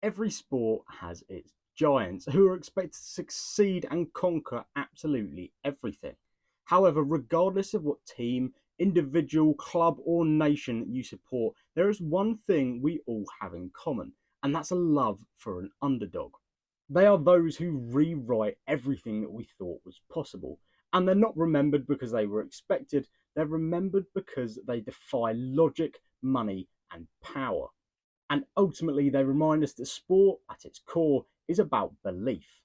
Every sport has its giants who are expected to succeed and conquer absolutely everything. However, regardless of what team, individual, club, or nation you support, there is one thing we all have in common, and that's a love for an underdog. They are those who rewrite everything that we thought was possible, and they're not remembered because they were expected, they're remembered because they defy logic, money, and power. And ultimately, they remind us that sport, at its core, is about belief.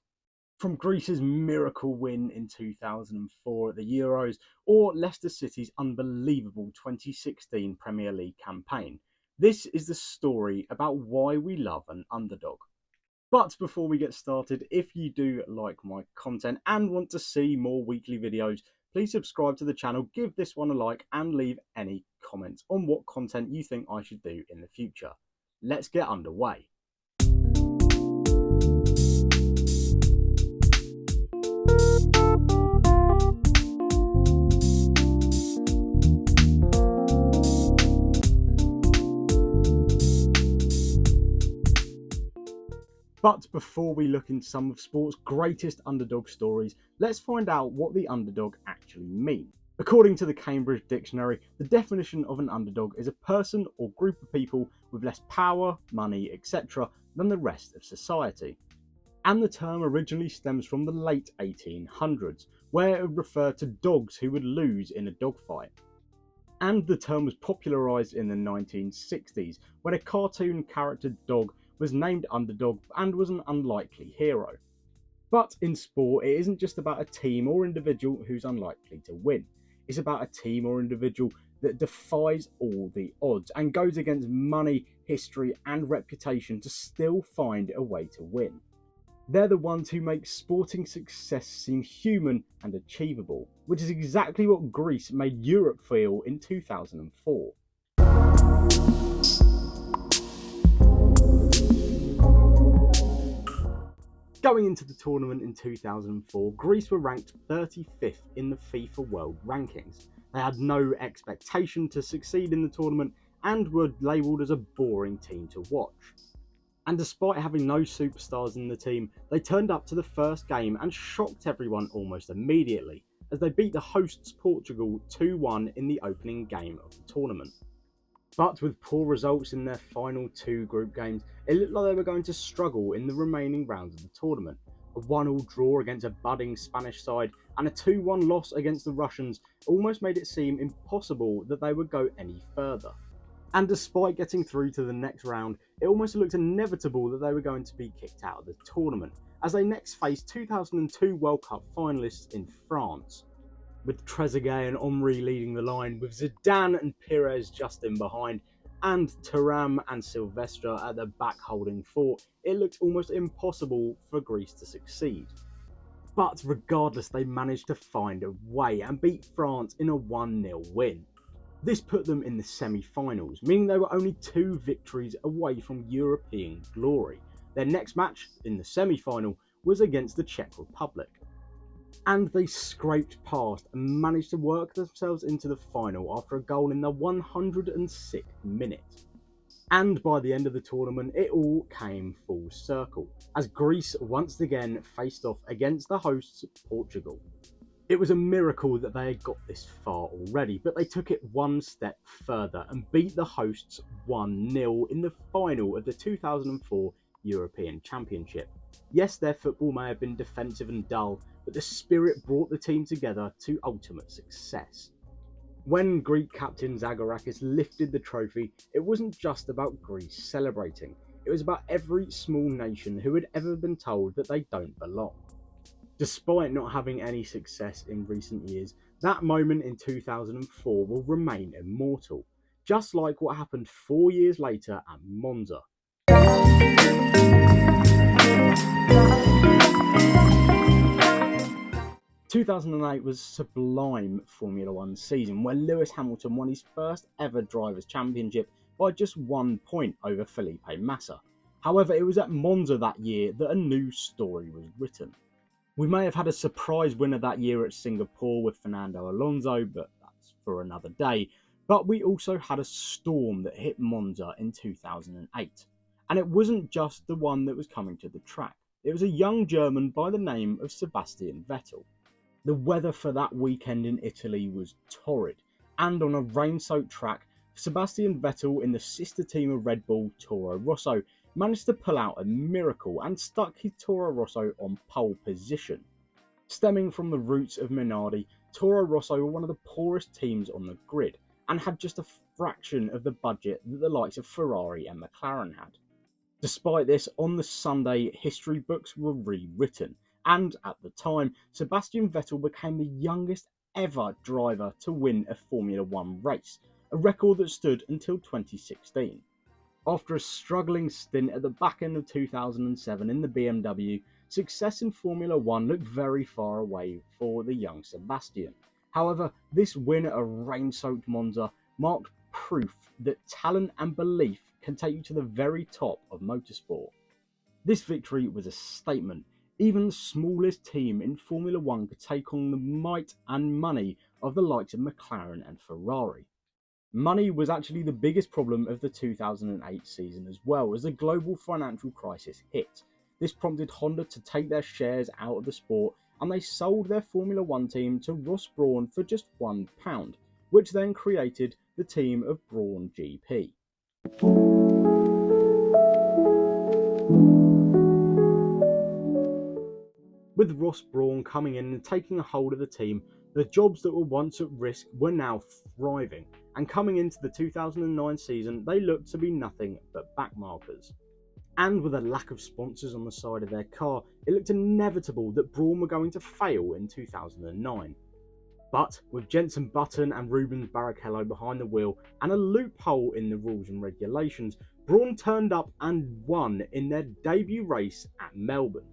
From Greece's miracle win in 2004 at the Euros, or Leicester City's unbelievable 2016 Premier League campaign, this is the story about why we love an underdog. But before we get started, if you do like my content and want to see more weekly videos, please subscribe to the channel, give this one a like, and leave any comments on what content you think I should do in the future. Let's get underway. But before we look into some of sport's greatest underdog stories, let's find out what the underdog actually means. According to the Cambridge Dictionary, the definition of an underdog is a person or group of people with less power, money, etc. than the rest of society. And the term originally stems from the late 1800s, where it referred to dogs who would lose in a dogfight. And the term was popularised in the 1960s, when a cartoon character dog was named Underdog and was an unlikely hero. But in sport, it isn't just about a team or individual who's unlikely to win. It's about a team or individual that defies all the odds and goes against money, history, and reputation to still find a way to win. They're the ones who make sporting success seem human and achievable, which is exactly what Greece made Europe feel in 2004. Going into the tournament in 2004, Greece were ranked 35th in the FIFA World Rankings. They had no expectation to succeed in the tournament and were labelled as a boring team to watch. And despite having no superstars in the team, they turned up to the first game and shocked everyone almost immediately, as they beat the hosts Portugal 2-1 in the opening game of the tournament. But with poor results in their final two group games, it looked like they were going to struggle in the remaining rounds of the tournament. A 1-1 draw against a budding Spanish side and a 2-1 loss against the Russians almost made it seem impossible that they would go any further. And despite getting through to the next round, it almost looked inevitable that they were going to be kicked out of the tournament, as they next faced 2002 World Cup finalists in France. With Trezeguet and Henry leading the line, with Zidane and Pires just in behind, and Thuram and Silvestre at the back holding fort, it looked almost impossible for Greece to succeed. But regardless, they managed to find a way and beat France in a 1-0 win. This put them in the semi-finals, meaning they were only 2 victories away from European glory. Their next match, in the semi-final, was against the Czech Republic. And they scraped past and managed to work themselves into the final after a goal in the 106th minute. And by the end of the tournament, it all came full circle, as Greece once again faced off against the hosts Portugal. It was a miracle that they had got this far already, but they took it one step further and beat the hosts 1-0 in the final of the 2004 European Championship. Yes, their football may have been defensive and dull, but the spirit brought the team together to ultimate success. When Greek captain Zagorakis lifted the trophy, it wasn't just about Greece celebrating. It was about every small nation who had ever been told that they don't belong. Despite not having any success in recent years, that moment in 2004 will remain immortal, just like what happened 4 years later at Monza. 2008 was a sublime Formula One season where Lewis Hamilton won his first ever Drivers' Championship by just 1 point over Felipe Massa. However, it was at Monza that year that a new story was written. We may have had a surprise winner that year at Singapore with Fernando Alonso, but that's for another day. But we also had a storm that hit Monza in 2008. And it wasn't just the one that was coming to the track. It was a young German by the name of Sebastian Vettel. The weather for that weekend in Italy was torrid, and on a rain-soaked track, Sebastian Vettel in the sister team of Red Bull, Toro Rosso, managed to pull out a miracle and stuck his Toro Rosso on pole position. Stemming from the roots of Minardi, Toro Rosso were one of the poorest teams on the grid, and had just a fraction of the budget that the likes of Ferrari and McLaren had. Despite this, on the Sunday, history books were rewritten, and at the time, Sebastian Vettel became the youngest ever driver to win a Formula 1 race, a record that stood until 2016. After a struggling stint at the back end of 2007 in the BMW, success in Formula 1 looked very far away for the young Sebastian. However, this win at a rain-soaked Monza marked proof that talent and belief can take you to the very top of motorsport. This victory was a statement. Even the smallest team in Formula 1 could take on the might and money of the likes of McLaren and Ferrari. Money was actually the biggest problem of the 2008 season as well, as the global financial crisis hit. This prompted Honda to take their shares out of the sport, and they sold their Formula 1 team to Ross Brawn for just £1, which then created the team of Brawn GP. With Ross Brawn coming in and taking a hold of the team, the jobs that were once at risk were now thriving, and coming into the 2009 season, they looked to be nothing but backmarkers. And with a lack of sponsors on the side of their car, it looked inevitable that Brawn were going to fail in 2009. But with Jenson Button and Rubens Barrichello behind the wheel, and a loophole in the rules and regulations, Brawn turned up and won in their debut race at Melbourne.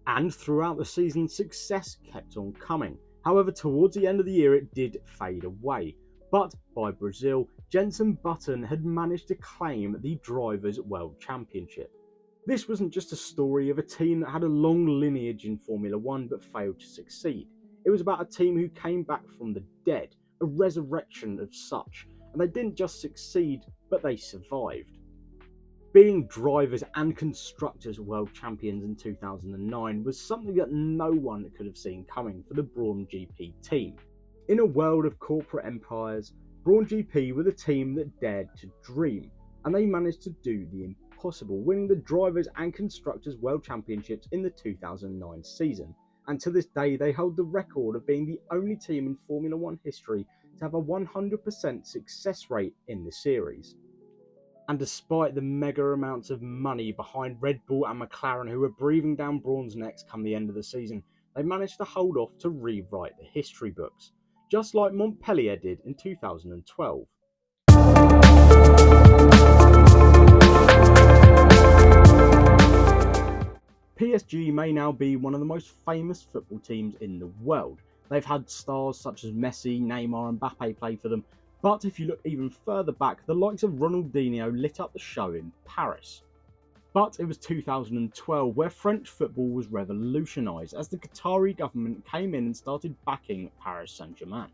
And throughout the season, success kept on coming. However, towards the end of the year, it did fade away. But by Brazil, Jenson Button had managed to claim the Drivers' World Championship. This wasn't just a story of a team that had a long lineage in Formula 1 but failed to succeed. It was about a team who came back from the dead, a resurrection of such, and they didn't just succeed, but they survived. Being drivers and constructors world champions in 2009 was something that no one could have seen coming for the Brawn GP team. In a world of corporate empires, Brawn GP were the team that dared to dream, and they managed to do the impossible, winning the drivers and constructors world championships in the 2009 season. And to this day, they hold the record of being the only team in Formula 1 history to have a 100% success rate in the series. And despite the mega amounts of money behind Red Bull and McLaren who were breathing down Brawn's necks come the end of the season, they managed to hold off to rewrite the history books, just like Montpellier did in 2012. PSG may now be one of the most famous football teams in the world. They've had stars such as Messi, Neymar and Mbappe play for them, but if you look even further back, the likes of Ronaldinho lit up the show in Paris. But it was 2012 where French football was revolutionised as the Qatari government came in and started backing Paris Saint-Germain.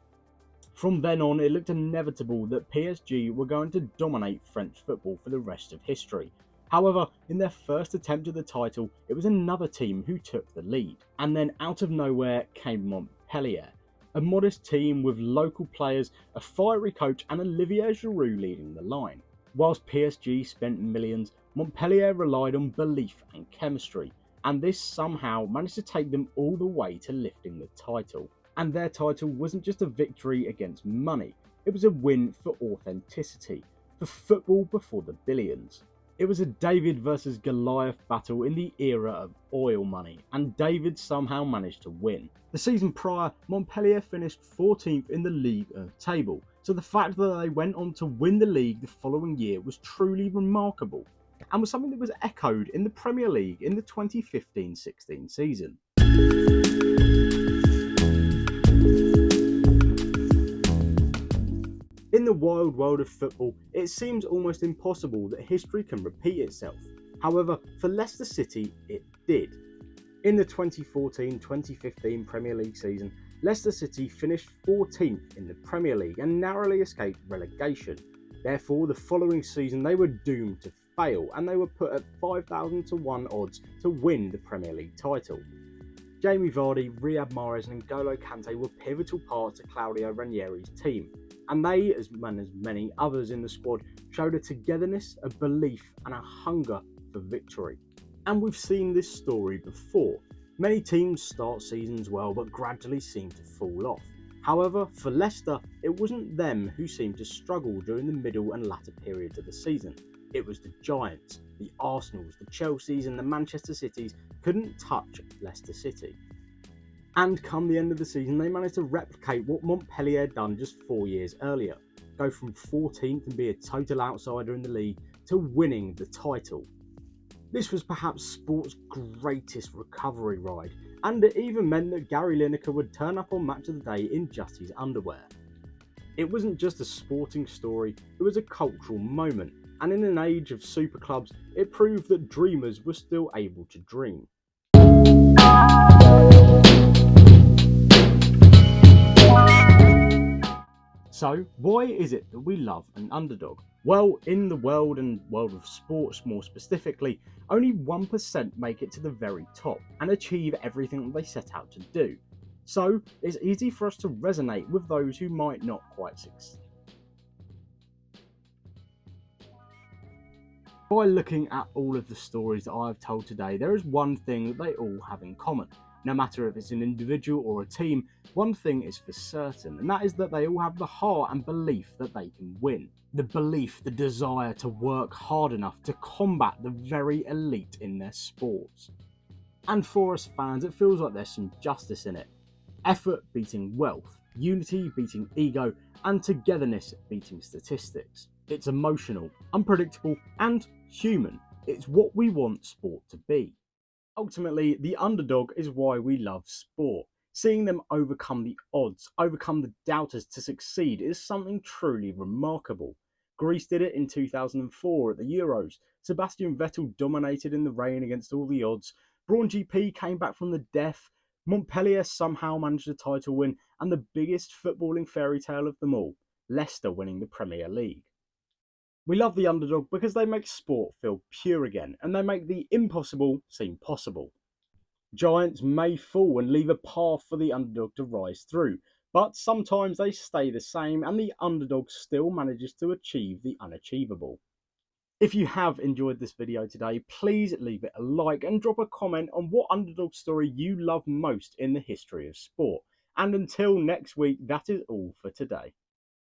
From then on, it looked inevitable that PSG were going to dominate French football for the rest of history. However, in their first attempt at the title, it was another team who took the lead. And then out of nowhere came Montpellier, a modest team with local players, a fiery coach and Olivier Giroud leading the line. Whilst PSG spent millions, Montpellier relied on belief and chemistry, and this somehow managed to take them all the way to lifting the title. And their title wasn't just a victory against money, it was a win for authenticity, for football before the billions. It was a David versus Goliath battle in the era of oil money, and David somehow managed to win. The season prior, Montpellier finished 14th in the league table, so the fact that they went on to win the league the following year was truly remarkable, and was something that was echoed in the Premier League in the 2015-16 season. In the wild world of football, it seems almost impossible that history can repeat itself. However, for Leicester City, it did. In the 2014-2015 Premier League season, Leicester City finished 14th in the Premier League and narrowly escaped relegation. Therefore, the following season they were doomed to fail, and they were put at 5,000 to 1 odds to win the Premier League title. Jamie Vardy, Riyad Mahrez and N'Golo Kante were pivotal parts of Claudio Ranieri's team, and they, as many others in the squad, showed a togetherness, a belief and a hunger for victory. And we've seen this story before. Many teams start seasons well but gradually seem to fall off. However, for Leicester, it wasn't them who seemed to struggle during the middle and latter periods of the season. It was the Giants, the Arsenals, the Chelseas and the Manchester Cities couldn't touch Leicester City. And come the end of the season, they managed to replicate what Montpellier had done just 4 years earlier. Go from 14th and be a total outsider in the league to winning the title. This was perhaps sport's greatest recovery ride, and it even meant that Gary Lineker would turn up on Match of the Day in just his underwear. It wasn't just a sporting story, it was a cultural moment, and in an age of super clubs, it proved that dreamers were still able to dream. So, why is it that we love an underdog? Well, in the world of sports more specifically, only 1% make it to the very top and achieve everything that they set out to do. So, it's easy for us to resonate with those who might not quite succeed. By looking at all of the stories that I've told today, there is one thing that they all have in common. No matter if it's an individual or a team, one thing is for certain, and that is that they all have the heart and belief that they can win. The belief, the desire to work hard enough to combat the very elite in their sports. And for us fans, it feels like there's some justice in it. Effort beating wealth, unity beating ego, and togetherness beating statistics. It's emotional, unpredictable, and human. It's what we want sport to be. Ultimately, the underdog is why we love sport. Seeing them overcome the odds, overcome the doubters to succeed is something truly remarkable. Greece did it in 2004 at the Euros. Sebastian Vettel dominated in the rain against all the odds. Brawn GP came back from the death. Montpellier somehow managed a title win, and the biggest footballing fairy tale of them all, Leicester winning the Premier League. We love the underdog because they make sport feel pure again, and they make the impossible seem possible. Giants may fall and leave a path for the underdog to rise through, but sometimes they stay the same and the underdog still manages to achieve the unachievable. If you have enjoyed this video today, please leave it a like and drop a comment on what underdog story you love most in the history of sport. And until next week, that is all for today.